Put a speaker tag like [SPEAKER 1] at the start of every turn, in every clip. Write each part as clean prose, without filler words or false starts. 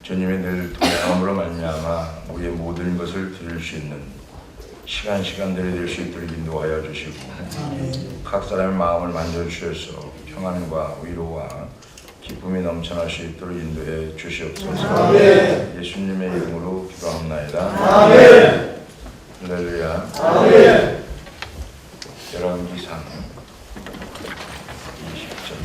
[SPEAKER 1] 주님의 늘 동행함으로 말미암아 우리의 모든 것을 드릴 수 있는 시간들이 될 수 있도록 인도하여 주시고 각 사람의 마음을 만져주셔서 평안과 위로와 기쁨이 넘쳐날 수 있도록 인도해 주시옵소서. 예수님의 이름으로 기도합나이다. 아멘. 할렐루야. 아멘. 열왕기상 20절.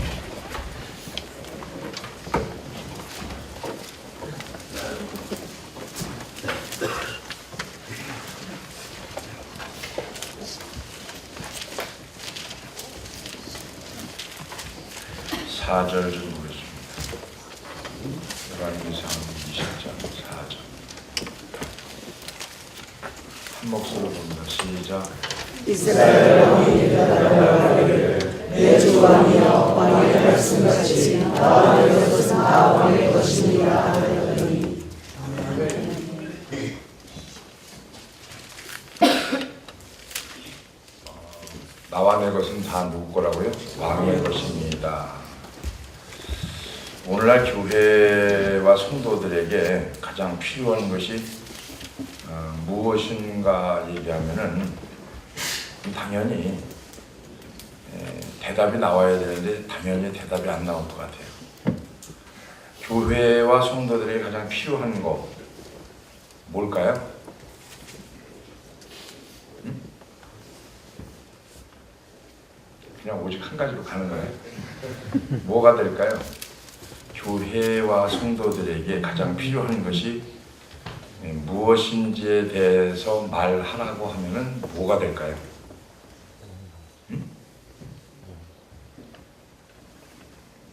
[SPEAKER 1] 사절 좀 보겠습니다. 열왕기상 20장 4절. 한 목소리로 봅니다. 시작.
[SPEAKER 2] 이스라엘 왕이 대답하되 내 주 왕이여 왕의 말씀같이 다 왕의 것은 다 왕의 것이니라 하더니
[SPEAKER 1] 나와 내 것은 다 누구 거라고요? 왕의 것입니다. 오늘날 교회와 성도들에게 가장 필요한 것이 무엇인가 얘기하면은 당연히 대답이 나와야 되는데 당연히 대답이 안 나올 것 같아요. 교회와 성도들에게 가장 필요한 거 뭘까요? 그냥 오직 한 가지로 가는 거예요. 뭐가 될까요? 교회와 성도들에게 가장 필요한 것이 무엇인지에 대해서 말하라고 하면은 뭐가 될까요?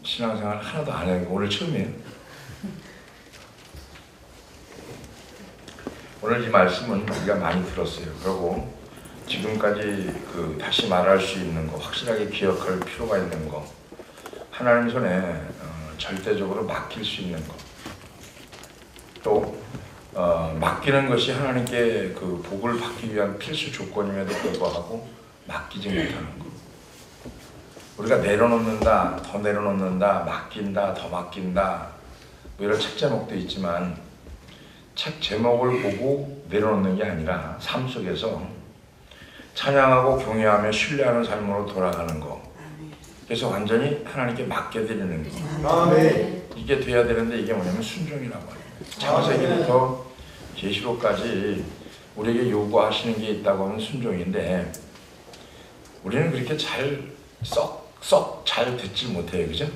[SPEAKER 1] 신앙생활 하나도 안 해요. 오늘 처음이에요. 오늘 이 말씀은 우리가 많이 들었어요. 그리고 지금까지 다시 말할 수 있는 거, 확실하게 기억할 필요가 있는 거, 하나님 손에 절대적으로 맡길 수 있는 거, 또 맡기는 것이 하나님께 그 복을 받기 위한 필수 조건임에도 불구하고 맡기지 못하는 거. 우리가 내려놓는다, 더 내려놓는다, 맡긴다, 더 맡긴다, 뭐 이런 책 제목도 있지만 책 제목을 보고 내려놓는 게 아니라 삶 속에서 찬양하고 경외하며 신뢰하는 삶으로 돌아가는 거. 그래서 완전히 하나님께 맡겨드리는 거. 아멘. 이게 돼야 되는데 이게 뭐냐면 순종이라고 해요. 창세기부터 계시록까지 우리에게 요구하시는 게 있다고 하면 순종인데 우리는 그렇게 썩 잘 듣지 못해요. 그죠?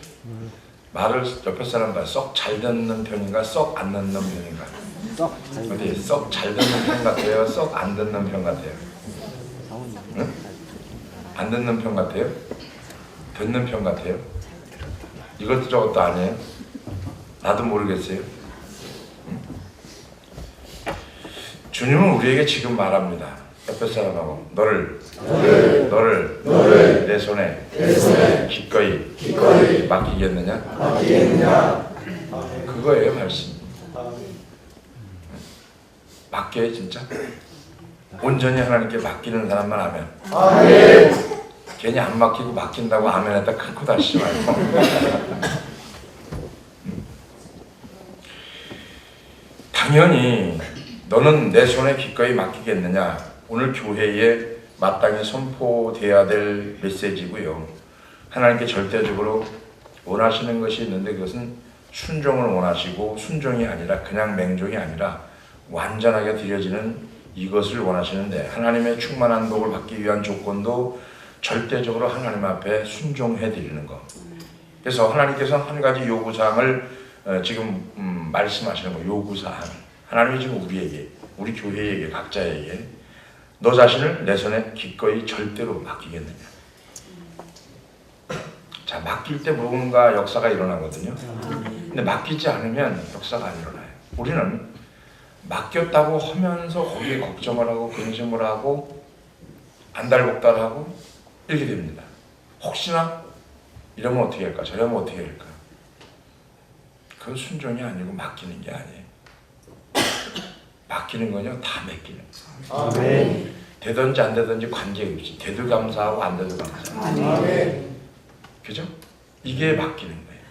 [SPEAKER 1] 말을 옆에 사람과 썩 잘 듣는 편인가 썩 안 듣는 편인가? 어디 썩 잘 듣는 편 같아요? 썩 안 듣는 편 같아요? 응? 안 듣는 편 같아요? 듣는 편 같아요? 이것도 저것도 아니에요? 나도 모르겠어요. 응? 주님은 우리에게 지금 말합니다. 옆에 사람하고 너를 내 손에 기꺼이 맡기겠느냐? 그거예요 말씀. 맡겨요 진짜? 온전히 하나님께 맡기는 사람만 하면. 아멘. 괜히 안 맡기고 맡긴다고 아멘했다 큰 코 다시지 말고. 당연히 너는 내 손에 기꺼이 맡기겠느냐? 오늘 교회에 마땅히 선포되어야 될 메시지고요. 하나님께 절대적으로 원하시는 것이 있는데 그것은 순종을 원하시고 순종이 아니라 그냥 맹종이 아니라 완전하게 드려지는 이것을 원하시는데 하나님의 충만한 복을 받기 위한 조건도 절대적으로 하나님 앞에 순종해 드리는 것. 그래서 하나님께서 한 가지 요구사항을 지금 말씀하시는 거. 요구사항. 하나님이 지금 우리에게, 우리 교회에게, 각자에게 너 자신을 내 손에 기꺼이 절대로 맡기겠느냐. 자, 맡길 때 뭔가 역사가 일어나거든요. 근데 맡기지 않으면 역사가 안 일어나요. 우리는 맡겼다고 하면서 거기에 걱정을 하고 근심을 하고 안달복달하고 이렇게 됩니다. 혹시나 이러면 어떻게 할까? 저러면 어떻게 할까? 그건 순종이 아니고 맡기는 게 아니에요. 맡기는 거냐? 다 맡기는 거예요. 아멘. 되든지 안 되든지 관계없이 돼도 감사하고 안 돼도 감사하고. 아멘. 그죠? 이게 맡기는 거예요.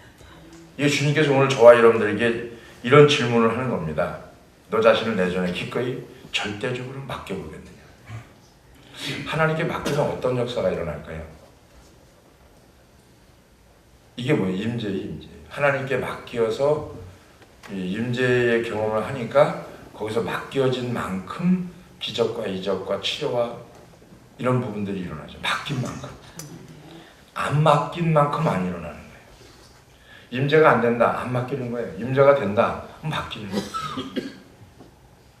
[SPEAKER 1] 이게 주님께서 오늘 저와 여러분들에게 이런 질문을 하는 겁니다. 너 자신을 내 전에 기꺼이 절대적으로 맡겨보겠느냐? 하나님께 맡기면 어떤 역사가 일어날까요? 이게 뭐예요? 임재. 하나님께 맡겨서 임재의 경험을 하니까 거기서 맡겨진 만큼 기적과 이적과 치료와 이런 부분들이 일어나죠. 맡긴 만큼. 안 맡긴 만큼 안 일어나는 거예요. 임재가 안 된다. 안 맡기는 거예요. 임재가 된다. 맡기는 거예요.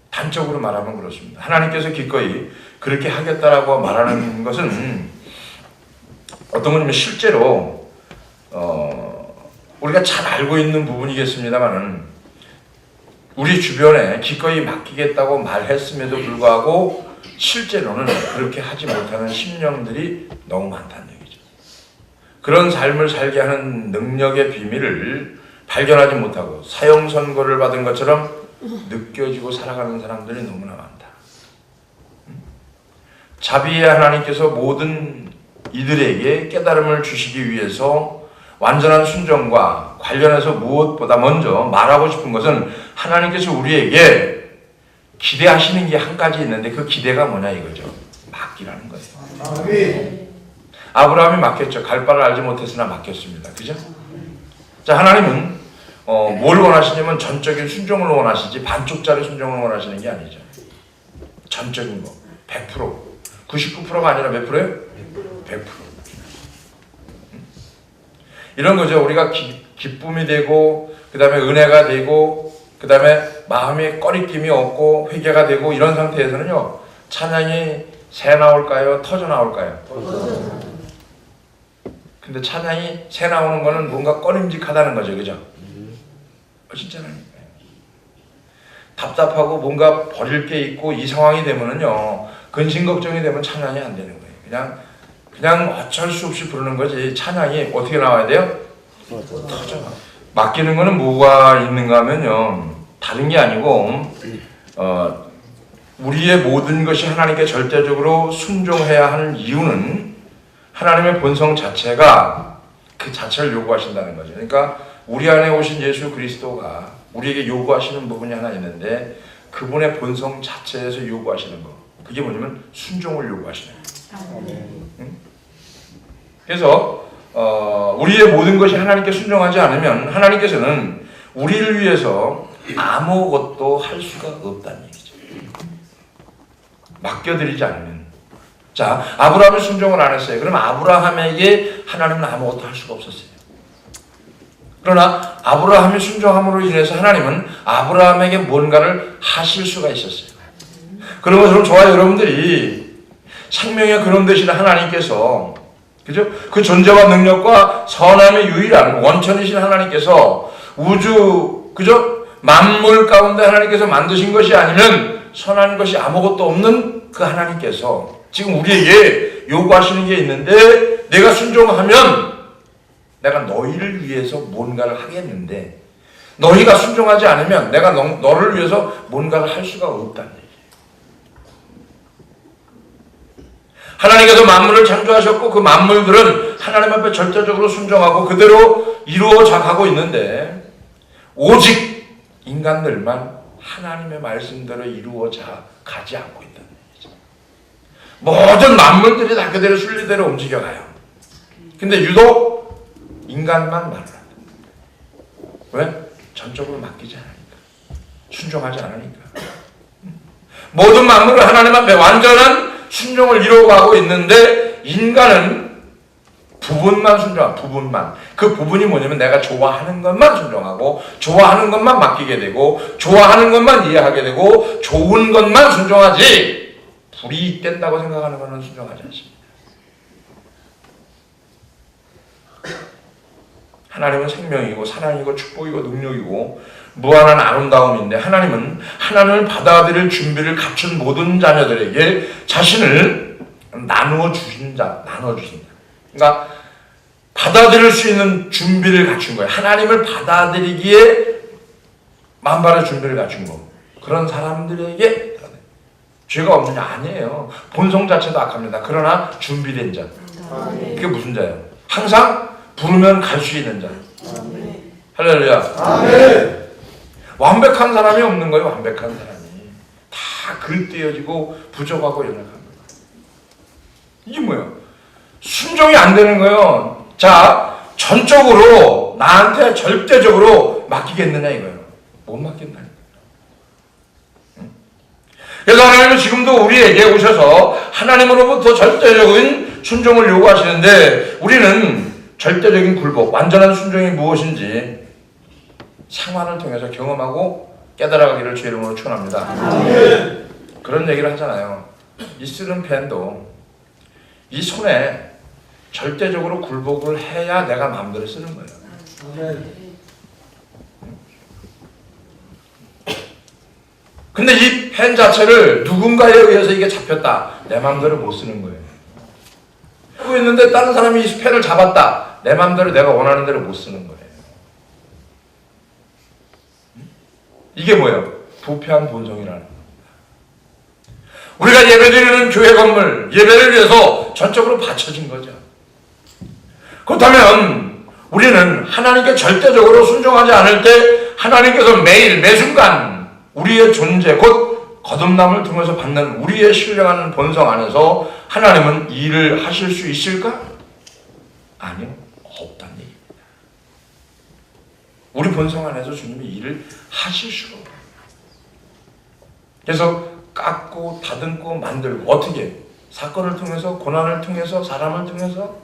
[SPEAKER 1] 단적으로 말하면 그렇습니다. 하나님께서 기꺼이 그렇게 하겠다라고 말하는 것은 어떤 분이면 실제로 우리가 잘 알고 있는 부분이겠습니다만은 우리 주변에 기꺼이 맡기겠다고 말했음에도 불구하고 실제로는 그렇게 하지 못하는 심령들이 너무 많다는 얘기죠. 그런 삶을 살게 하는 능력의 비밀을 발견하지 못하고 사형 선고를 받은 것처럼 느껴지고 살아가는 사람들이 너무나 많다. 자비의 하나님께서 모든 이들에게 깨달음을 주시기 위해서 완전한 순종과 관련해서 무엇보다 먼저 말하고 싶은 것은 하나님께서 우리에게 기대하시는 게 한 가지 있는데 그 기대가 뭐냐 이거죠. 맡기라는 거예요. 아브라함이 맡겼죠. 갈 바를 알지 못했으나 맡겼습니다. 그죠? 자, 하나님은 뭘 원하시냐면 전적인 순종을 원하시지 반쪽짜리 순종을 원하시는 게 아니죠. 전적인 거 100% 99%가 아니라 몇 프로예요? 100%. 이런 거죠. 우리가 기쁨이 되고 그 다음에 은혜가 되고 그 다음에 마음에 꺼리낌이 없고 회개가 되고 이런 상태에서는요. 찬양이 새 나올까요? 터져 나올까요? 근데 찬양이 새 나오는 거는 뭔가 꺼림직하다는 거죠. 그죠? 진짜는 답답하고 뭔가 버릴 게 있고 이 상황이 되면은요. 근심 걱정이 되면 찬양이 안 되는 거예요. 그냥 어쩔 수 없이 부르는 거지. 찬양이 어떻게 나와야 돼요? 터져. 맡기는 거는 뭐가 있는가 하면요. 다른 게 아니고 우리의 모든 것이 하나님께 절대적으로 순종해야 하는 이유는 하나님의 본성 자체가 그 자체를 요구하신다는 거죠. 그러니까 우리 안에 오신 예수 그리스도가 우리에게 요구하시는 부분이 하나 있는데 그분의 본성 자체에서 요구하시는 거. 그게 뭐냐면 순종을 요구하시는 거예요. 그래서 우리의 모든 것이 하나님께 순종하지 않으면 하나님께서는 우리를 위해서 아무것도 할 수가 없다는 얘기죠. 맡겨드리지 않으면. 자, 아브라함이 순종을 안 했어요. 그럼 아브라함에게 하나님은 아무것도 할 수가 없었어요. 그러나 아브라함이 순종함으로 인해서 하나님은 아브라함에게 뭔가를 하실 수가 있었어요. 그런 것처럼 저와 여러분들이 생명의 근원 되시는 하나님께서 그죠? 그 존재와 능력과 선함의 유일한 원천이신 하나님께서 우주 그죠? 만물 가운데 하나님께서 만드신 것이 아니면 선한 것이 아무것도 없는 그 하나님께서 지금 우리에게 요구하시는 게 있는데 내가 순종하면 내가 너희를 위해서 뭔가를 하겠는데 너희가 순종하지 않으면 내가 너를 위해서 뭔가를 할 수가 없다는 얘기예요. 하나님께서 만물을 창조하셨고 그 만물들은 하나님 앞에 절대적으로 순종하고 그대로 이루어져 가고 있는데 오직 인간들만 하나님의 말씀대로 이루어져 가지 않고 있다는 얘기죠. 모든 만물들이 다 그대로 순리대로 움직여가요. 근데 유독 인간만 말을 한다. 왜? 전적으로 맡기지 않으니까. 순종하지 않으니까. 모든 만물은 하나님 앞에 완전한 순종을 이루어가고 있는데 인간은 부분만 순종하고 부분만. 그 부분이 뭐냐면 내가 좋아하는 것만 순종하고 좋아하는 것만 맡기게 되고 좋아하는 것만 이해하게 되고 좋은 것만 순종하지 불이익 된다고 생각하는 것은 순종하지 않습니다. 하나님은 생명이고 사랑이고 축복이고 능력이고 무한한 아름다움인데 하나님은 하나님을 받아들일 준비를 갖춘 모든 자녀들에게 자신을 나누어 주신다. 그러니까 받아들일 수 있는 준비를 갖춘 거예요. 하나님을 받아들이기에 만발의 준비를 갖춘 거. 그런 사람들에게 죄가 없느냐? 아니에요. 본성 자체도 악합니다. 그러나 준비된 자. 그게 무슨 자예요? 항상 부르면 갈 수 있는 자. 할렐루야. 아멘. 완벽한 사람이 없는 거예요. 완벽한 사람이 다 그릇되어지고 부족하고 연약한 거예요. 이게 뭐예요? 순종이 안 되는 거예요. 자, 전적으로 나한테 절대적으로 맡기겠느냐 이거예요. 못 맡긴다니까요. 그래서 하나님은 지금도 우리에게 오셔서 하나님으로부터 절대적인 순종을 요구하시는데, 우리는 절대적인 굴복, 완전한 순종이 무엇인지 상황을 통해서 경험하고 깨달아가기를 주의 이름으로 축원합니다. 그런 얘기를 하잖아요. 이 쓰는 펜도 이 손에 절대적으로 굴복을 해야 내가 마음대로 쓰는 거예요. 근데 이 펜 자체를 누군가에 의해서 이게 잡혔다, 내 마음대로 못 쓰는 거예요. 하고 있는데 다른 사람이 이 펜을 잡았다, 내 마음대로 내가 원하는 대로 못 쓰는 거예요. 이게 뭐예요? 부패한 본성이라는 거예요. 우리가 예배드리는 교회 건물, 예배를 위해서 전적으로 바쳐진 거죠. 그렇다면 우리는 하나님께 절대적으로 순종하지 않을 때 하나님께서 매일 매순간 우리의 존재, 곧 거듭남을 통해서 받는 우리의 신령한 본성 안에서 하나님은 일을 하실 수 있을까? 아니요, 없다는 얘기입니다. 우리 본성 안에서 주님이 일을 하실 수가 없어요. 그래서 깎고 다듬고 만들고, 어떻게? 사건을 통해서, 고난을 통해서, 사람을 통해서,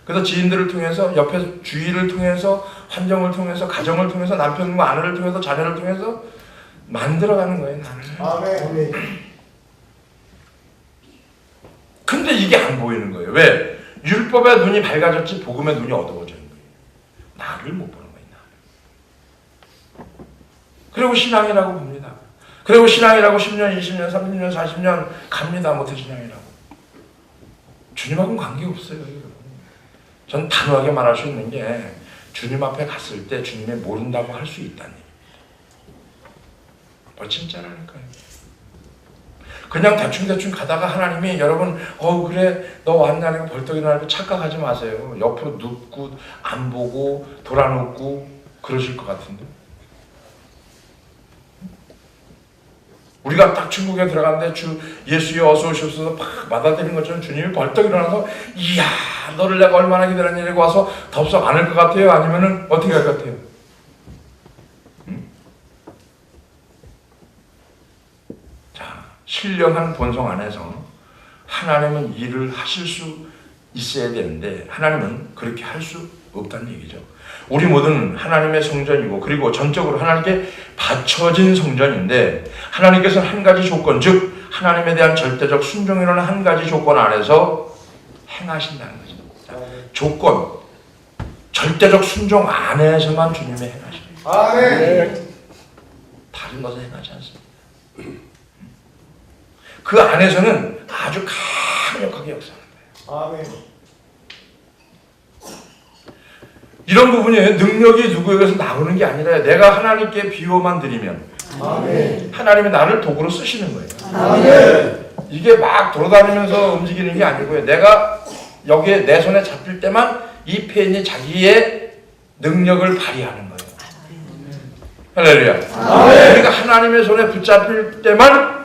[SPEAKER 1] 그래서 지인들을 통해서, 옆에 주위를 통해서, 환경을 통해서, 가정을 통해서, 남편과 아내를 통해서, 자녀를 통해서 만들어가는 거예요, 나를.
[SPEAKER 3] 아멘.
[SPEAKER 1] 근데 이게 안 보이는 거예요. 왜? 율법의 눈이 밝아졌지 복음의 눈이 어두워지는 거예요. 나를 못 보는 거예요, 나를. 그리고 신앙이라고 봅니다. 그리고 신앙이라고 10년, 20년, 30년, 40년 갑니다. 못해 신앙이라고. 주님하고는 관계없어요. 전 단호하게 말할 수 있는 게, 주님 앞에 갔을 때 주님이 모른다고 할 수 있다니. 진짜라니까요. 그냥 대충 가다가 하나님이, 여러분 그래 너 왔냐니까 벌떡 일어나고 착각하지 마세요. 옆으로 눕고 안 보고 돌아눕고 그러실 것 같은데, 우리가 딱 천국에 들어갔는데 주 예수여 어서 오시옵소서 막 받아들이는 것처럼 주님이 벌떡 일어나서 이야 너를 내가 얼마나 기다렸냐고 와서 덥석 안을 것 같아요? 아니면은 어떻게 할 것 같아요? 자, 신령한 본성 안에서 하나님은 일을 하실 수 있어야 되는데 하나님은 그렇게 할 수 없다는 얘기죠. 우리 모두는 하나님의 성전이고, 그리고 전적으로 하나님께 바쳐진 성전인데, 하나님께서는 한 가지 조건, 즉 하나님에 대한 절대적 순종이라는 한 가지 조건 안에서 행하신다는 거죠. 조건, 절대적 순종 안에서만 주님의 행하십니다.
[SPEAKER 3] 아멘.
[SPEAKER 1] 다른 것은 행하지 않습니다. 그 안에서는 아주 강력하게 역사하는 거예요.
[SPEAKER 3] 아멘.
[SPEAKER 1] 이런 부분이 능력이 누구에게서 나오는 게 아니라 내가 하나님께 비호만 드리면
[SPEAKER 3] 아멘.
[SPEAKER 1] 하나님이 나를 도구로 쓰시는 거예요.
[SPEAKER 3] 아멘.
[SPEAKER 1] 이게 막 돌아다니면서 움직이는 게 아니고요. 내가 여기에 내 손에 잡힐 때만 이 펜이 자기의 능력을 발휘하는 거예요. 할렐루야.
[SPEAKER 3] 아멘.
[SPEAKER 1] 우리가 하나님의 손에 붙잡힐 때만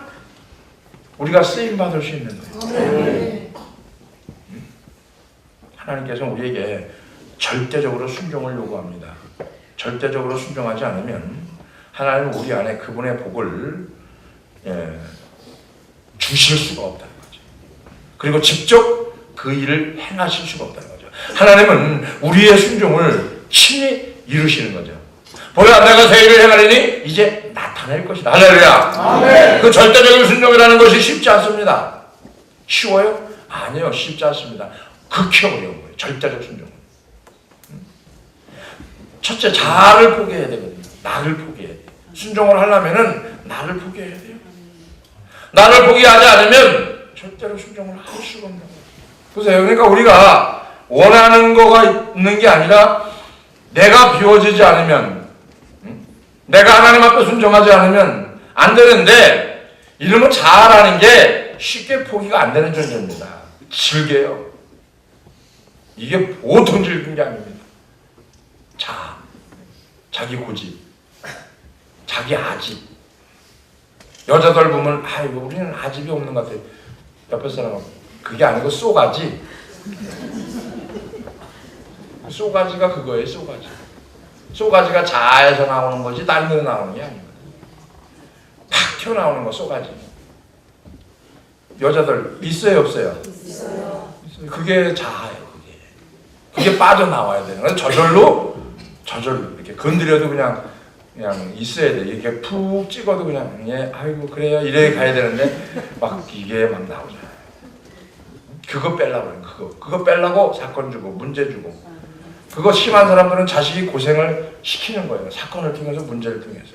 [SPEAKER 1] 우리가 쓰임 받을 수 있는 거예요. 하나님께서는 우리에게 절대적으로 순종을 요구합니다. 절대적으로 순종하지 않으면 하나님은 우리 안에 그분의 복을 주실 수가 없다는 거죠. 그리고 직접 그 일을 행하실 수가 없다는 거죠. 하나님은 우리의 순종을 친히 이루시는 거죠. 보라 내가 새 일을 행하리니 이제 나타낼 것이다. 할렐루야.
[SPEAKER 3] 아멘.
[SPEAKER 1] 그 절대적인 순종이라는 것이 쉽지 않습니다. 쉬워요? 아니요, 쉽지 않습니다. 극히 어려운 거예요. 절대적 순종. 첫째, 자아를 포기해야 되거든요. 나를 포기해야 돼요. 순종을 하려면은 나를 포기해야 돼요. 나를 포기하지 않으면 절대로 순종을 할 수가 없는 거예요. 보세요. 그러니까 우리가 원하는 거가 있는 게 아니라 내가 비워지지 않으면, 내가 하나님 앞에 순종하지 않으면 안 되는데, 이러면 자아라는 게 쉽게 포기가 안 되는 존재입니다. 질게요. 이게 보통 즐긴 게 아닙니다. 자기 고집, 자기 아집. 여자들 보면 아이고 우리는 아집이 없는 것 같아요. 옆에 사람은 그게 아니고 쏘가지. 쏘가지가 그거예요. 쏘가지. 쏘가지가 자에서 나오는 거지 다른 데서 나오는 게 아니거든. 팍 튀어나오는 거 쏘가지. 여자들 있어요 없어요? 있어요. 그게 자아예요. 그게 빠져나와야 되는 거예요. 저절로 이렇게 건드려도 그냥 있어야 돼. 이렇게 푹 찍어도 그냥 예 아이고 그래요 이래 가야 되는데 막 이게 막 나오잖아요. 그거 빼려고 그거 빼려고 사건 주고 문제 주고. 그거 심한 사람들은 자식이 고생을 시키는 거예요. 사건을 통해서 문제를 통해서.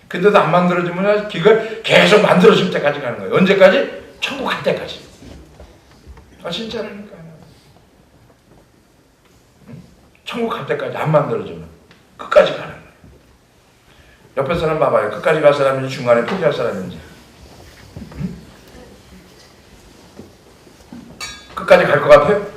[SPEAKER 1] 근데도 안 만들어지면 그걸 계속 만들어질 때까지 가는 거예요. 언제까지? 천국 갈 때까지. 아 진짜라니까. 천국 갈 때까지 안 만들어지면 끝까지 가는 거예요. 옆에 사람 봐봐요. 끝까지 갈 사람인지 중간에 포기할 사람인지. 끝까지 갈 것 같아요?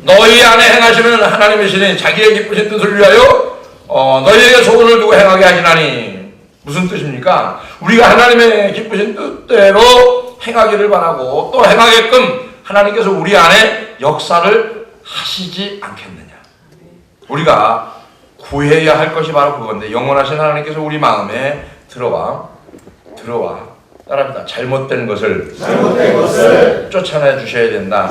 [SPEAKER 1] 너희 안에 행하시는 하나님의 신이 자기의 기쁘신 뜻을 위하여 너희에게 소원을 두고 행하게 하시나니. 무슨 뜻입니까? 우리가 하나님의 기쁘신 뜻대로 행하기를 바라고 또 행하게끔 하나님께서 우리 안에 역사를 하시지 않겠느냐. 우리가 구해야 할 것이 바로 그건데 영원하신 하나님께서 우리 마음에 들어와 따라합니다. 잘못된 것을 쫓아내 주셔야 된다.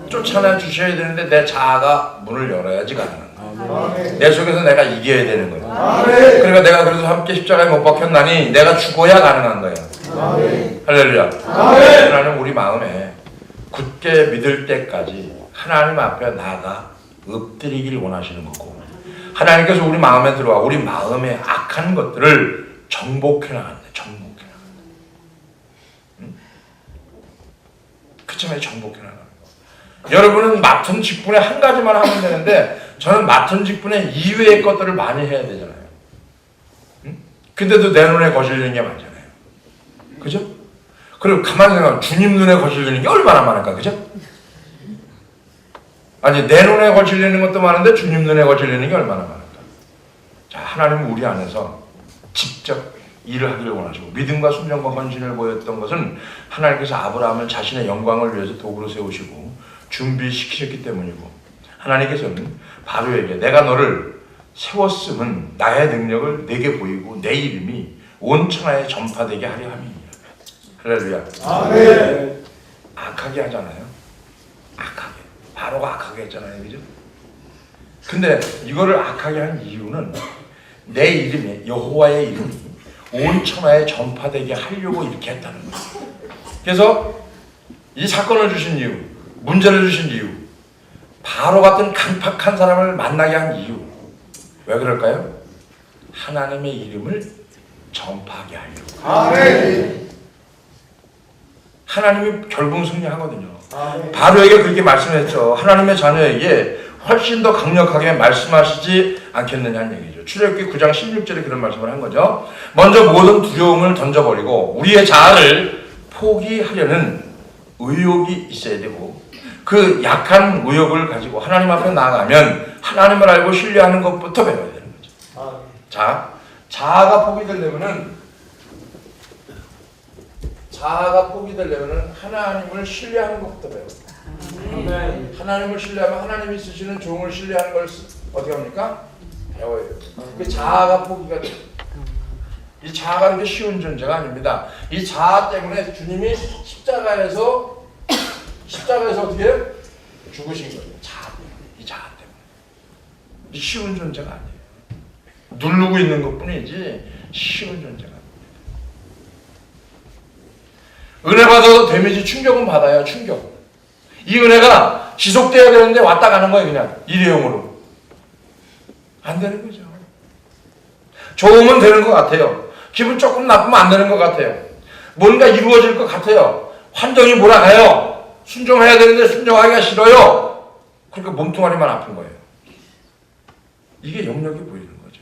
[SPEAKER 1] 쫓아내 주셔야 되는데 내 자아가 문을 열어야지 가능한 거야. 내 속에서 내가 이겨야 되는 거야. 그러니까 내가 그래서 함께 십자가에 못 박혔나니 내가 죽어야 가능한 거야. 할렐루야. 하나님 우리 마음에 굳게 믿을 때까지 하나님 앞에 나아가 엎드리기를 원하시는 거고 하나님께서 우리 마음에 들어와 우리 마음에 악한 것들을 정복해 나간다. 그쯤에 정복해 나간다. 여러분은 맡은 직분에 한 가지만 하면 되는데 저는 맡은 직분에 이외의 것들을 많이 해야 되잖아요. 근데도 내 눈에 거슬리는 게 많잖아요. 그죠? 그리고 가만히 생각하면 주님 눈에 거슬리는 게 얼마나 많을까, 그죠? 아니 내 눈에 거슬리는 것도 많은데 주님 눈에 거슬리는 게 얼마나 많을까? 자, 하나님은 우리 안에서 직접 일을 하기를 원하시고 믿음과 순종과 헌신을 보였던 것은 하나님께서 아브라함을 자신의 영광을 위해서 도구로 세우시고 준비시키셨기 때문이고 하나님께서는 바로에게 내가 너를 세웠음은 나의 능력을 내게 보이고 내 이름이 온 천하에 전파되게 하려 함이니라. 할렐루야.
[SPEAKER 3] 아멘.
[SPEAKER 1] 악하게 하잖아요. 악하게. 바로가 악하게 했잖아요. 그죠? 근데 이거를 악하게 한 이유는 내 이름이 여호와의 이름이 온 천하에 전파되게 하려고 이렇게 했다는 거예요. 그래서 이 사건을 주신 이유, 문제를 주신 이유, 바로 같은 강팍한 사람을 만나게 한 이유, 왜 그럴까요? 하나님의 이름을 전파하게 하려고.
[SPEAKER 3] 아멘.
[SPEAKER 1] 하나님이 결국 승리하거든요.
[SPEAKER 3] 아멘.
[SPEAKER 1] 바로에게 그렇게 말씀했죠. 하나님의 자녀에게 훨씬 더 강력하게 말씀하시지 않겠느냐는 얘기죠. 출애굽기 9장 16절에 그런 말씀을 한 거죠. 먼저 모든 두려움을 던져버리고 우리의 자아를 포기하려는 의욕이 있어야 되고 그 약한 의욕을 가지고 하나님 앞에 나아가면 하나님을 알고 신뢰하는 것부터 배워야 되는 거죠. 자, 자아가 포기되려면은 하나님을 신뢰하는 것부터 배워야 돼요. 하나님을 신뢰하면 하나님이 쓰시는 종을 신뢰하는 걸 어떻게 합니까? 배워야 돼요. 그 자아가 포기가 돼요. 이 자아가 그렇게 쉬운 존재가 아닙니다. 이 자아 때문에 주님이 십자가에서 어떻게 죽으신 거예요. 이 자아 때문에. 이 쉬운 존재가 아니에요. 누르고 있는 것뿐이지 쉬운 존재가 아니에요. 은혜 받아도 데미지 충격은 받아요. 충격. 이 은혜가 지속돼야 되는데 왔다 가는 거예요. 그냥 일회용으로. 안 되는 거죠. 좋으면 되는 것 같아요. 기분 조금 나쁘면 안 되는 것 같아요. 뭔가 이루어질 것 같아요. 환경이 몰아가요. 순종해야 되는데 순종하기가 싫어요. 그러니까 몸뚱아리만 아픈 거예요. 이게 영역이 보이는 거죠.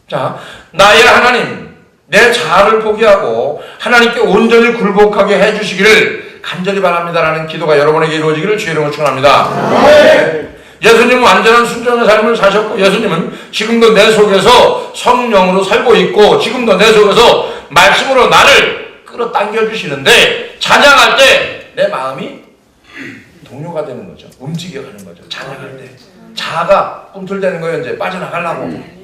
[SPEAKER 1] 자, 나의 하나님, 내 자아를 포기하고 하나님께 온전히 굴복하게 해주시기를 간절히 바랍니다라는 기도가 여러분에게 이루어지기를 주의 이름으로 축원합니다. 예수님은 완전한 순종의 삶을 사셨고 예수님은 지금도 내 속에서 성령으로 살고 있고 지금도 내 속에서 말씀으로 나를 끌어당겨 주시는데 찬양할 때 내 마음이 동요가 되는 거죠. 움직여가는 거죠. 찬양할 때 자아가 꿈틀대는 거예요. 이제 빠져나가려고.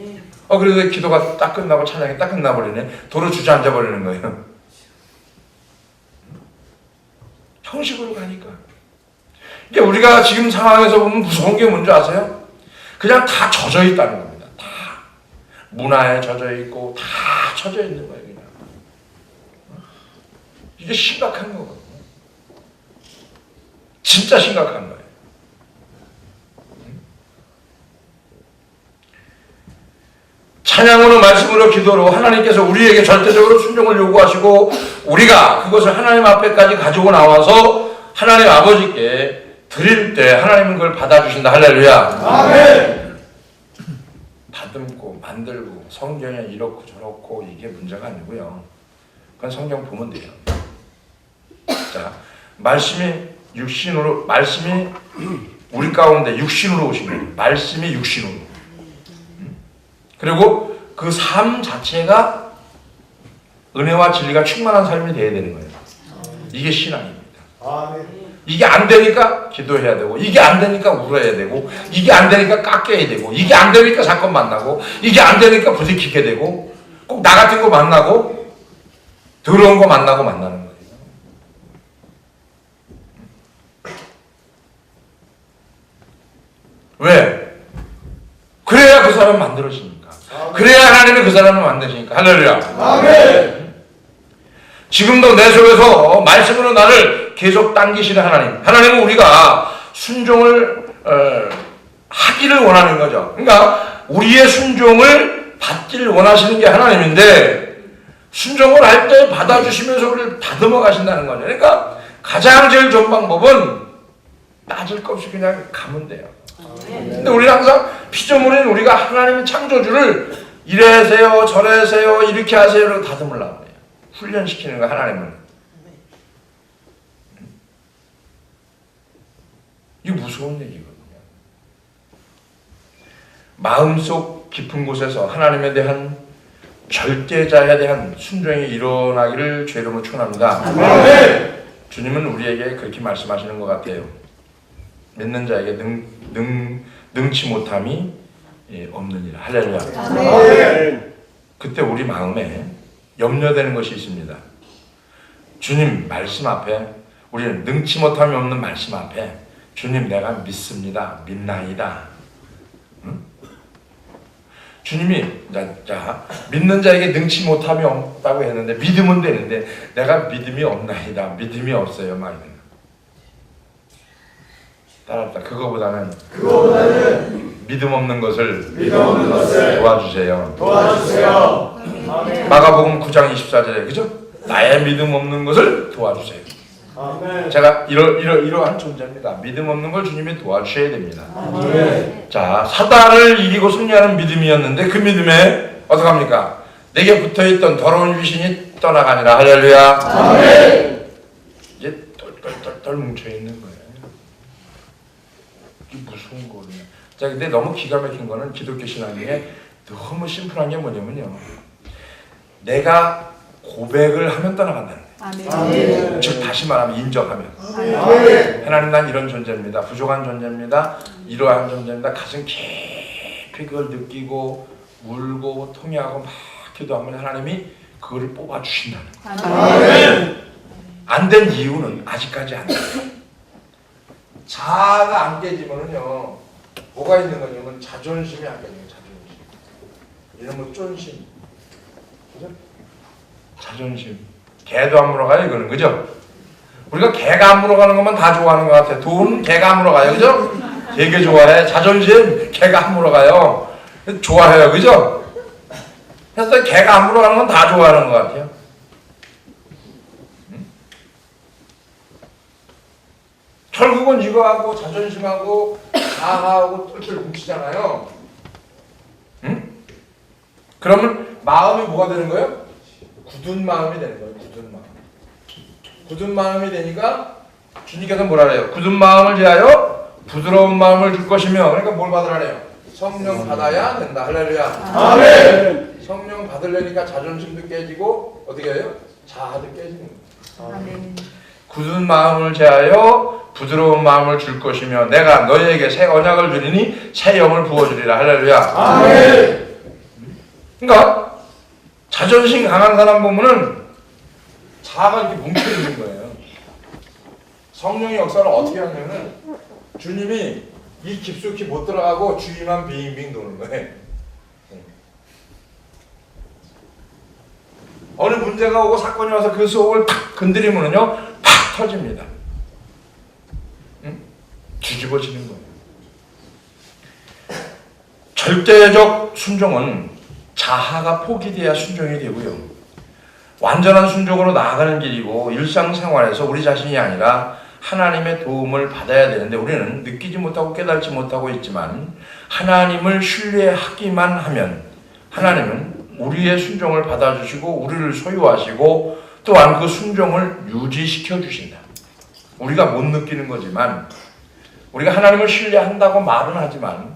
[SPEAKER 1] 그래서 기도가 딱 끝나고 찬양이 딱 끝나버리네. 도로 주저앉아 버리는 거예요. 형식으로 가니까. 이게 우리가 지금 상황에서 보면 무서운 게 뭔지 아세요? 그냥 다 젖어 있다는 겁니다. 다 문화에 젖어 있고 다 젖어 있는 거예요. 그냥. 이게 심각한 거거든요. 진짜 심각한 거예요. 찬양으로 말씀으로 기도로 하나님께서 우리에게 절대적으로 순종을 요구하시고 우리가 그것을 하나님 앞에까지 가지고 나와서 하나님 아버지께 드릴 때 하나님은 그걸 받아주신다. 할렐루야.
[SPEAKER 3] 아멘.
[SPEAKER 1] 다듬고 만들고 성경에 이렇고 저렇고 이게 문제가 아니고요. 그건 성경 보면 돼요. 자, 말씀이 우리 가운데 육신으로 오신 거예요. 말씀이 육신으로. 그리고 그 삶 자체가 은혜와 진리가 충만한 삶이 되어야 되는 거예요. 이게 신앙입니다.
[SPEAKER 3] 아멘.
[SPEAKER 1] 이게 안 되니까 기도해야 되고 이게 안 되니까 울어야 되고 이게 안 되니까 깎여야 되고 이게 안 되니까 사건 만나고 이게 안 되니까 부딪히게 되고 꼭 나 같은 거 만나고 더러운 거 만나고 만나는 거예요. 왜? 그래야 그 사람 만들어지니까. 그래야 하나님이 그 사람을 만드시니까. 할렐루야.
[SPEAKER 3] 아멘.
[SPEAKER 1] 지금도 내 속에서 말씀으로 나를 계속 당기시는 하나님. 하나님은 우리가 순종을 하기를 원하는 거죠. 그러니까 우리의 순종을 받기를 원하시는 게 하나님인데 순종을 할 때 받아주시면서 우리를 다듬어 가신다는 거죠. 그러니까 가장 제일 좋은 방법은 따질 것 없이 그냥 가면 돼요. 근데 우리는 항상 피조물인 우리가 하나님의 창조주를 이래세요 저래세요 이렇게 하세요라고 다듬으려고 해요. 훈련시키는 거 하나님을. 이거 무서운 얘기거든요. 마음속 깊은 곳에서 하나님에 대한 절대자에 대한 순종이 일어나기를 주의 이름으로 축원합니다.
[SPEAKER 3] 아멘.
[SPEAKER 1] 주님은 우리에게 그렇게 말씀하시는 것 같아요. 믿는 자에게 능치 못함이 없느니라. 할렐루야.
[SPEAKER 3] 아멘.
[SPEAKER 1] 그때 우리 마음에 염려되는 것이 있습니다. 주님 말씀 앞에 우리는 능치 못함이 없는 말씀 앞에 주님 내가 믿습니다. 믿나이다. 응? 주님이 자 믿는 자에게 능치 못함이 없다고 했는데 믿으면 되는데 내가 믿음이 없나이다. 믿음이 없어요. 막 이런. 따라합시다. 그거보다는 믿음 없는 것을 도와주세요.
[SPEAKER 3] 아멘.
[SPEAKER 1] 마가복음 9장 24절에 그죠? 나의 믿음 없는 것을 도와주세요.
[SPEAKER 3] 아멘.
[SPEAKER 1] 제가 이러한 존재입니다. 믿음 없는 걸 주님이 도와주셔야 됩니다.
[SPEAKER 3] 아멘.
[SPEAKER 1] 자, 사단을 이기고 승리하는 믿음이었는데 그 믿음에 어떡합니까? 내게 붙어있던 더러운 귀신이 떠나가니라. 할렐루야.
[SPEAKER 3] 아멘.
[SPEAKER 1] 이제 똘똘똘똘 뭉쳐있는 거예요. 이게 무서운 거거든요. 자, 근데 너무 기가 막힌 거는 기독교 신앙 중에 너무 심플한 게 뭐냐면요. 내가 고백을 하면 떠나간다는 거예요.
[SPEAKER 3] 아멘.
[SPEAKER 1] 즉 다시 말하면 인정하면.
[SPEAKER 3] 아멘.
[SPEAKER 1] 하나님 난 이런 존재입니다. 부족한 존재입니다. 이러한 존재입니다. 가슴 깊이 그걸 느끼고 울고 통회하고 막 기도하면 하나님이 그거를 뽑아주신다는 거예요.
[SPEAKER 3] 아멘.
[SPEAKER 1] 안 된 이유는 아직까지 안 돼요. 자아가 안 깨지면은요 뭐가 있는 거냐면 자존심이 안 깨져요. 자존심. 이런 거 쫀심. 그죠? 자존심. 개도 안 물어가요 이거는. 그죠? 우리가 개가 안 물어가는 것만 다 좋아하는 것 같아요. 돈 개가 안 물어가요. 그죠? 되게 좋아해. 자존심 개가 안 물어가요. 좋아해요. 그죠? 그래서 개가 안 물어가는 건 다 좋아하는 것 같아요. 결국은 이거하고 자존심하고 자아하고 똘똘 뭉치잖아요. 응? 그러면 마음이 뭐가 되는 거예요? 굳은 마음이 되는 거예요. 굳은 마음. 굳은 마음이 되니까 주님께서 뭐라 그래요? 굳은 마음을 제하여 부드러운 마음을 줄 것이며, 그러니까 뭘 받으라래요? 성령 받아야 된다. 할렐루야.
[SPEAKER 3] 아멘.
[SPEAKER 1] 성령 받으려니까 자존심도 깨지고 어떻게 해요? 자아도 깨지는 거예요.
[SPEAKER 2] 아멘.
[SPEAKER 1] 굳은 마음을 제하여 부드러운 마음을 줄 것이며 내가 너희에게 새 언약을 주리니 새 영을 부어주리라. 할렐루야.
[SPEAKER 3] 아멘.
[SPEAKER 1] 그러니까 자존심 강한 사람 보면은 자아가 이렇게 뭉쳐있는 거예요. 성령의 역사를 어떻게 하냐면은 주님이 이 깊숙이 못 들어가고 주위만 빙빙 도는 거예요. 어느 문제가 오고 사건이 와서 그 속을 탁 건드리면은요 팍 터집니다. 뒤집어지는 거예요. 절대적 순종은 자아가 포기돼야 순종이 되고요. 완전한 순종으로 나아가는 길이고 일상생활에서 우리 자신이 아니라 하나님의 도움을 받아야 되는데 우리는 느끼지 못하고 깨닫지 못하고 있지만 하나님을 신뢰하기만 하면 하나님은 우리의 순종을 받아주시고 우리를 소유하시고 또한 그 순종을 유지시켜 주신다. 우리가 못 느끼는 거지만 우리가 하나님을 신뢰한다고 말은 하지만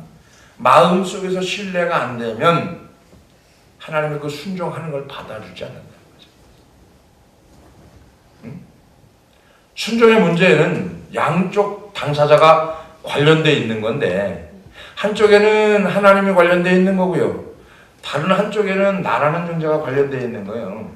[SPEAKER 1] 마음속에서 신뢰가 안 되면 하나님의 그 순종하는 걸 받아주지 않는다는 거죠. 순종의 문제는 양쪽 당사자가 관련되어 있는 건데 한쪽에는 하나님이 관련되어 있는 거고요. 다른 한쪽에는 나라는 존재가 관련되어 있는 거예요.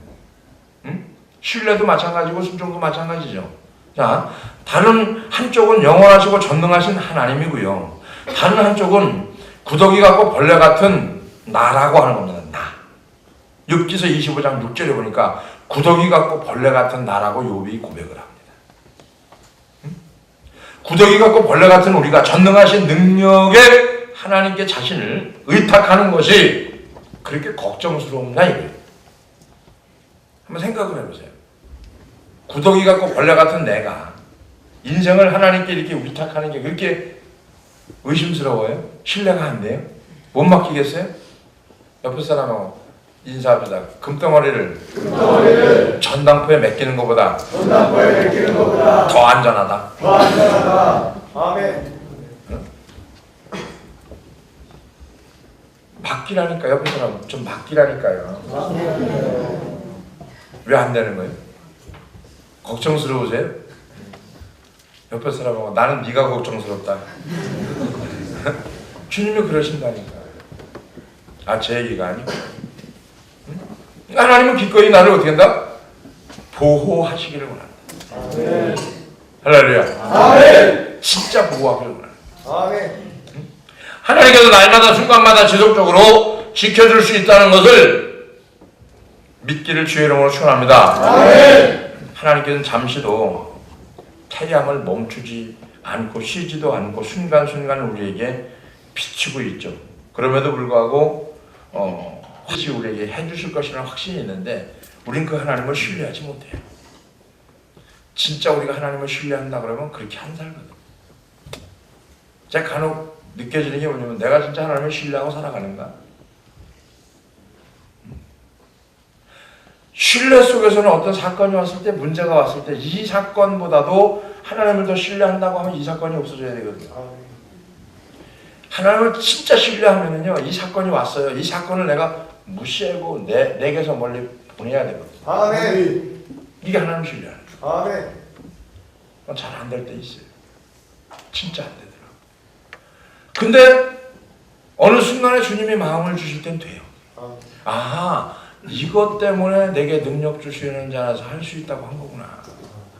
[SPEAKER 1] 신뢰도 마찬가지고 순종도 마찬가지죠. 자, 다른 한쪽은 영원하시고 전능하신 하나님이고요. 다른 한쪽은 구더기 같고 벌레 같은 나라고 하는 겁니다. 나. 욥기서 25장 6절에 보니까 구더기 같고 벌레 같은 나라고 욥이 고백을 합니다. 구더기 같고 벌레 같은 우리가 전능하신 능력에 하나님께 자신을 의탁하는 것이 그렇게 걱정스러웠나 이거예요. 한번 생각을 해보세요. 구더기 같고 벌레 같은 내가 인생을 하나님께 이렇게 위탁하는 게 그렇게 의심스러워요? 신뢰가 안 돼요? 못 맡기겠어요? 옆에 사람하고 인사합시다. 금덩어리를 전당포에 맡기는 것보다 더 안전하다.
[SPEAKER 3] 아멘.
[SPEAKER 1] 맡기라니까 옆에 사람 좀 맡기라니까요. 왜 안 되는 거예요? 걱정스러우세요? 옆에 사람하고 나는 네가 걱정스럽다. 주님이 그러신다니까. 아, 제 얘기가 아니고. 하나님은 기꺼이 나를 어떻게 한다? 보호하시기를 원한다.
[SPEAKER 3] 아멘.
[SPEAKER 1] 할렐루야.
[SPEAKER 3] 아멘.
[SPEAKER 1] 진짜 보호하기를 원한다.
[SPEAKER 3] 아멘.
[SPEAKER 1] 하나님께서 날마다 순간마다 지속적으로 지켜줄 수 있다는 것을 믿기를 주의 이름으로 축원합니다.
[SPEAKER 3] 아멘.
[SPEAKER 1] 하나님께서는 잠시도 태양을 멈추지 않고 쉬지도 않고 순간순간 우리에게 비추고 있죠. 그럼에도 불구하고 혹시 우리에게 해주실 것이라는 확신이 있는데 우린 그 하나님을 신뢰하지 못해요. 진짜 우리가 하나님을 신뢰한다 그러면 그렇게 안 살거든. 제가 간혹 느껴지는 게 뭐냐면 내가 진짜 하나님을 신뢰하고 살아가는가? 신뢰 속에서는 어떤 사건이 왔을 때 문제가 왔을 때 이 사건보다도 하나님을 더 신뢰한다고 하면 이 사건이 없어져야 되거든요. 하나님을 진짜 신뢰하면은요 이 사건이 왔어요. 이 사건을 내가 무시하고 내게서 멀리 보내야 되거든요.
[SPEAKER 3] 아멘.
[SPEAKER 1] 이게 하나님 신뢰하는 거예요.
[SPEAKER 3] 아멘.
[SPEAKER 1] 잘 안 될 때 있어요. 진짜 안 되더라고요. 근데 어느 순간에 주님이 마음을 주실 땐 돼요. 아, 이것 때문에 내게 능력 주시는 자라서 할 수 있다고 한 거구나.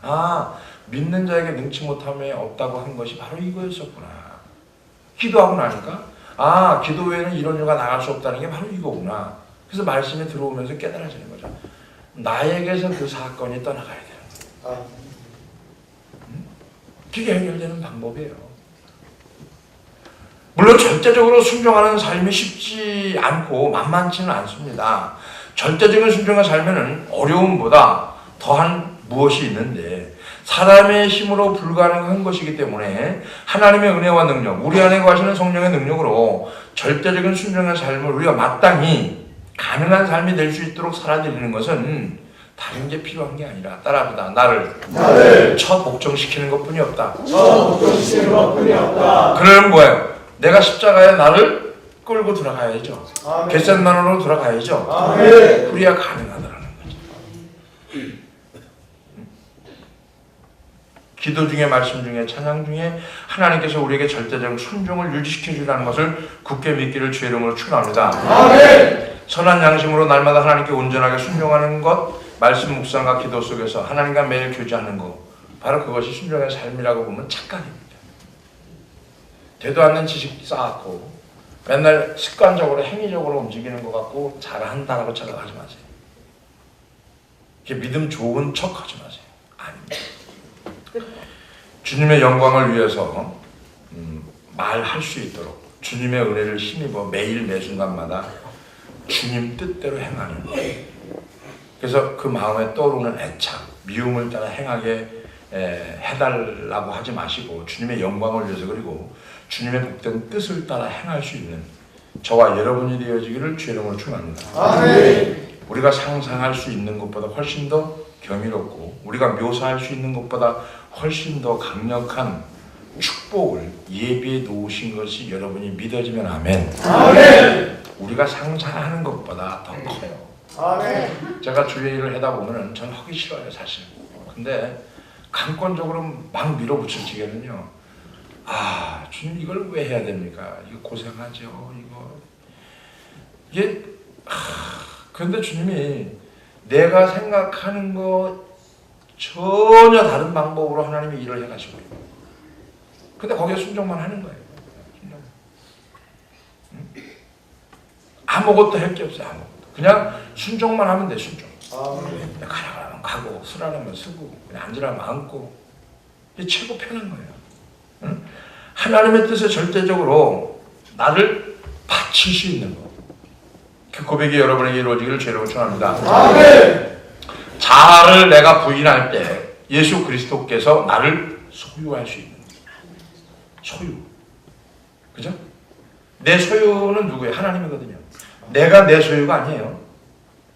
[SPEAKER 1] 아, 믿는 자에게 능치 못함이 없다고 한 것이 바로 이거였었구나. 기도하고 나니까 아, 기도 외에는 이런 일가 나갈 수 없다는 게 바로 이거구나. 그래서 말씀이 들어오면서 깨달아지는 거죠. 나에게서 그 사건이 떠나가야 되는 거예요. 그게 해결되는 방법이에요. 물론 절대적으로 순종하는 삶이 쉽지 않고 만만치는 않습니다. 절대적인 순종을 살면은 어려움보다 더한 무엇이 있는데 사람의 힘으로 불가능한 것이기 때문에 하나님의 은혜와 능력, 우리 안에 거하시는 성령의 능력으로 절대적인 순종의 삶을 우리가 마땅히 가능한 삶이 될 수 있도록 살아드리는 것은 다른 게 필요한 게 아니라 따라합니다. 나를 처복종시키는 것뿐이 없다.
[SPEAKER 3] 복종시키는 것뿐이 없다.
[SPEAKER 1] 그러면 뭐예요? 내가 십자가에 나를 끌고 들어가야죠.
[SPEAKER 3] 아멘.
[SPEAKER 1] 겟셋마네로 들어가야죠.
[SPEAKER 3] 아멘.
[SPEAKER 1] 그래야 가능하다라는 거죠. 기도 중에, 말씀 중에, 찬양 중에 하나님께서 우리에게 절대적 순종을 유지시켜 주라는 것을 굳게 믿기를 주의 이름으로 축원합니다.
[SPEAKER 3] 아멘.
[SPEAKER 1] 선한 양심으로 날마다 하나님께 온전하게 순종하는 것, 말씀 묵상과 기도 속에서 하나님과 매일 교제하는 것, 바로 그것이 순종의 삶이라고 보면 착각입니다. 되도 않는 지식 쌓았고 맨날 습관적으로 행위적으로 움직이는 것 같고 잘한다라고 생각하지 마세요. 이렇게 믿음 좋은 척하지 마세요. 아닙니다. 주님의 영광을 위해서 말할 수 있도록 주님의 은혜를 힘입어 매일 매순간마다 주님 뜻대로 행하는 것. 그래서 그 마음에 떠오르는 애착, 미움을 따라 행하게 해달라고 하지 마시고 주님의 영광을 위해서 그리고 주님의 복된 뜻을 따라 행할 수 있는 저와 여러분이 되어지기를 주의 이름으로 축원합니다.
[SPEAKER 3] 아멘.
[SPEAKER 1] 우리가 상상할 수 있는 것보다 훨씬 더 경이롭고 우리가 묘사할 수 있는 것보다 훨씬 더 강력한 축복을 예비해 놓으신 것이 여러분이 믿어지면 아멘.
[SPEAKER 3] 아멘.
[SPEAKER 1] 우리가 상상하는 것보다 더 커요.
[SPEAKER 3] 아멘.
[SPEAKER 1] 제가 주의 일을 하다 보면은 전 하기 싫어요, 사실. 근데 강권적으로 막 밀어붙여지게는요. 아, 주님 이걸 왜 해야 됩니까? 이거 고생하죠. 이게 그런데 주님이 내가 생각하는 거 전혀 다른 방법으로 하나님이 일을 해가시고 있고. 근데 거기에 순종만 하는 거예요. 순종. 아무것도 할 게 없어요. 아무것도. 그냥 순종만 하면 돼. 순종.
[SPEAKER 3] 아멘.
[SPEAKER 1] 가라면 가고 쓰라면 쓰고 그냥 앉으라면 앉고 이게 최고 편한 거예요. 응? 하나님의 뜻에 절대적으로 나를 바칠 수 있는 거. 그 고백이 여러분에게 이루어지기를 주로 축원합니다.
[SPEAKER 3] 아멘.
[SPEAKER 1] 자아를 내가 부인할 때 예수 그리스도께서 나를 소유할 수 있는 거. 소유. 그죠? 내 소유는 누구예요? 하나님이거든요. 내가 내 소유가 아니에요.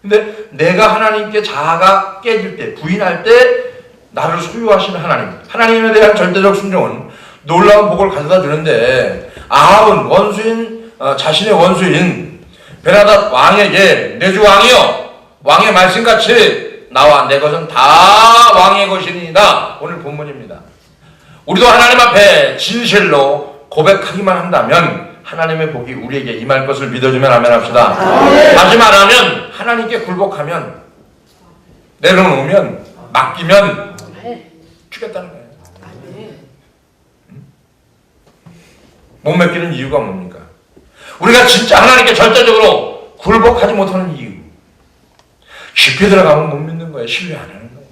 [SPEAKER 1] 근데 내가 하나님께 자아가 깨질 때, 부인할 때 나를 소유하시는 하나님. 하나님에 대한 절대적 순종은 놀라운 복을 가져다 주는데 아합은 원수인 자신의 원수인 베나닷 왕에게 내 주 왕이여 왕의 말씀같이 나와 내 것은 다 왕의 것이니이다. 오늘 본문입니다. 우리도 하나님 앞에 진실로 고백하기만 한다면 하나님의 복이 우리에게 임할 것을 믿어주면 아멘 합시다. 다시 말하면 하나님께 굴복하면 내려놓으면 맡기면 주겠다는 거예요. 못 맡기는 이유가 뭡니까? 우리가 진짜 하나님께 절대적으로 굴복하지 못하는 이유. 쉽게 들어가면 못 믿는 거예요. 신뢰 안 하는 거예요.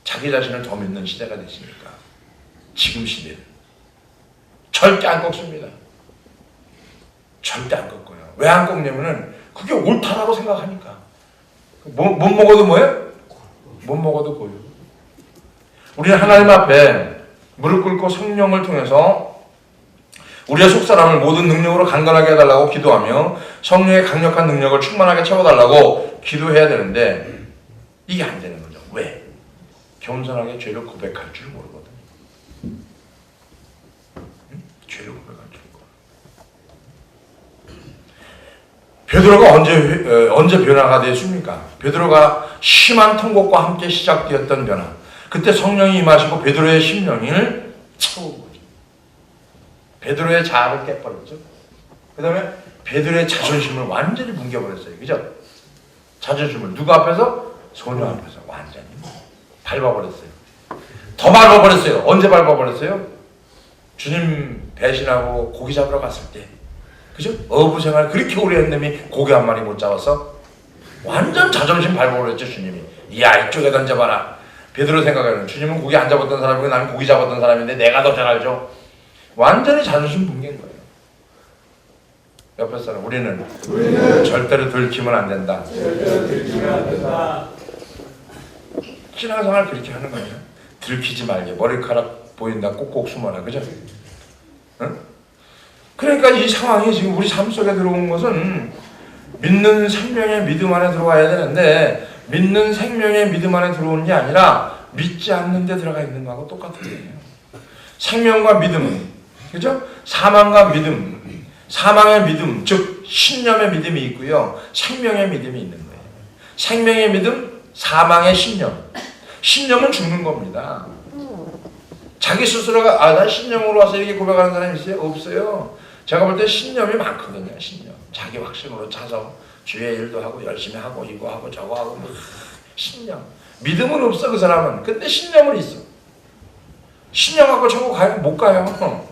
[SPEAKER 1] 자기 자신을 더 믿는 시대가 됐으니까. 지금 시대는 절대 안 꺾습니다. 절대 안 꺾어요. 왜 안 꺾냐면은 그게 옳다라고 생각하니까. 못 먹어도 뭐예요? 못 먹어도 고요. 우리는 하나님 앞에 무릎 꿇고 성령을 통해서 우리의 속사람을 모든 능력으로 강건하게 해달라고 기도하며 성령의 강력한 능력을 충만하게 채워달라고 기도해야 되는데 이게 안 되는 거죠. 왜? 겸손하게 죄를 고백할 줄 모르거든요. 죄를 고백할 줄 모르고. 베드로가 언제 변화가 됐습니까? 베드로가 심한 통곡과 함께 시작되었던 변화. 그때 성령이 임하시고 베드로의 심령을 채우고 베드로의 자아를 깨버렸죠. 그 다음에 베드로의 자존심을 완전히 뭉개버렸어요. 그죠? 자존심을 누구 앞에서? 소녀 앞에서 완전히 밟아버렸어요. 더 밟아버렸어요. 언제 밟아버렸어요? 주님 배신하고 고기 잡으러 갔을 때. 그죠? 어부생활 그렇게 오래 한 놈이 고기 한 마리 못 잡아서 완전 자존심 밟아버렸죠. 주님이. 야, 이쪽에 던져봐라. 베드로 생각하는 주님은 고기 안 잡았던 사람이고 나는 고기 잡았던 사람인데 내가 더 잘 알죠. 완전히 자존심 붕괴인 거예요. 옆에 사람 우리는 절대로 들키면 안 된다. 신앙생활 그렇게 하는 거예요. 들키지 말게. 머리카락 보인다. 꼭꼭 숨어라. 그죠? 응? 그러니까 이 상황이 지금 우리 삶 속에 들어온 것은 믿는 생명의 믿음 안에 들어와야 되는데 믿는 생명의 믿음 안에 들어오는 게 아니라 믿지 않는 데 들어가 있는 거하고 똑같은 거예요. 생명과 믿음, 그죠? 사망과 믿음, 사망의 믿음, 즉 신념의 믿음이 있고요. 생명의 믿음이 있는 거예요. 생명의 믿음, 사망의 신념. 신념은 죽는 겁니다. 자기 스스로가 나 신념으로 와서 이렇게 고백하는 사람이 있어요? 없어요. 제가 볼 때 신념이 많거든요. 신념. 자기 확신으로 차서 주의 일도 하고 열심히 하고 이거 하고 저거 하고 막 신념. 믿음은 없어 그 사람은. 근데 신념은 있어. 신념 갖고 천국 가요? 못 가요.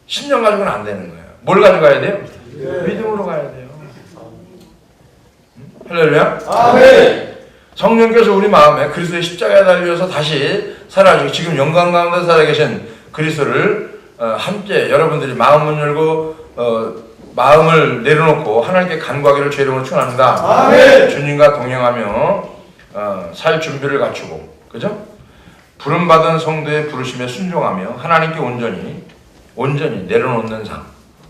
[SPEAKER 1] 신념 가지고는 안 되는 거예요. 뭘 가져가야 돼요? 믿음으로 가야 돼요. 할렐루야.
[SPEAKER 3] 아멘.
[SPEAKER 1] 성령께서 우리 마음에 그리스도의 십자가에 달려서 다시 살아주고 지금 영광 가운데 살아계신 그리스도를 함께 여러분들이 마음을 열고 마음을 내려놓고 하나님께 간구하기를 주의 이름으로 축원합니다.
[SPEAKER 3] 아멘.
[SPEAKER 1] 주님과 동행하며 살 준비를 갖추고, 그죠? 부름받은 성도의 부르심에 순종하며 하나님께 온전히 내려놓는 삶,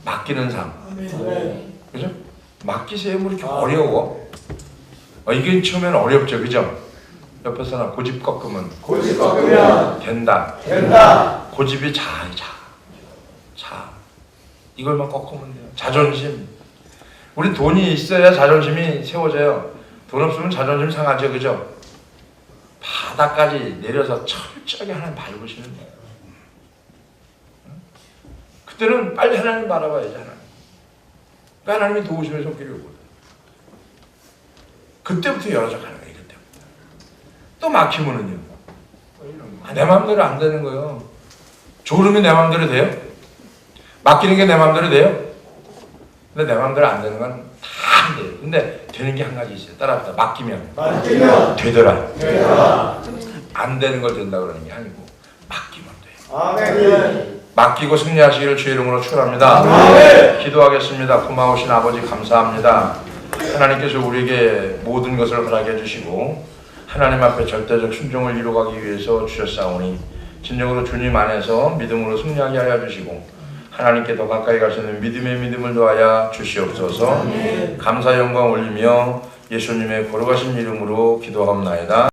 [SPEAKER 1] 맡기는 삶. 그죠? 맡기세요. 뭐 이렇게 어려워? 이게 처음에는 어렵죠, 그죠? 옆에 사람 고집 꺾으면
[SPEAKER 3] 고집 꺾으면
[SPEAKER 1] 된다.
[SPEAKER 3] 된다.
[SPEAKER 1] 고집이 자. 이걸만 꺾으면 돼요. 자존심. 우리 돈이 있어야 자존심이 세워져요. 돈 없으면 자존심 상하죠, 그죠? 바닥까지 내려서 철저하게 하나님 밟으시는 거예요. 그때는 빨리 하나님 바라봐야지, 하나님. 그러니까 하나님이 도우시면서 손길이 오거든. 그때부터 열어져 가는 거예요, 그때부터. 또 막히면은요. 내 마음대로 안 되는 거예요. 졸음이 내 마음대로 돼요? 맡기는 게 내 마음대로 돼요? 근데 내 마음대로 안 되는 건 다 안 돼요. 근데 되는 게 한 가지 있어요. 따라합시다. 맡기면 되더라. 안 되는 걸 된다 그러는 게 아니고 맡기면 돼요.
[SPEAKER 3] 아멘.
[SPEAKER 1] 맡기고 승리하시기를 주의 이름으로 축원합니다.
[SPEAKER 3] 아멘.
[SPEAKER 1] 기도하겠습니다. 고마우신 아버지 감사합니다. 하나님께서 우리에게 모든 것을 허락해 주시고 하나님 앞에 절대적 순종을 이루어가기 위해서 주셨사오니 진정으로 주님 안에서 믿음으로 승리하게 하여 주시고 하나님께 더 가까이 갈 수 있는 믿음의 믿음을 더하여 주시옵소서. 감사 영광 올리며 예수님의 거룩하신 이름으로 기도하옵나이다.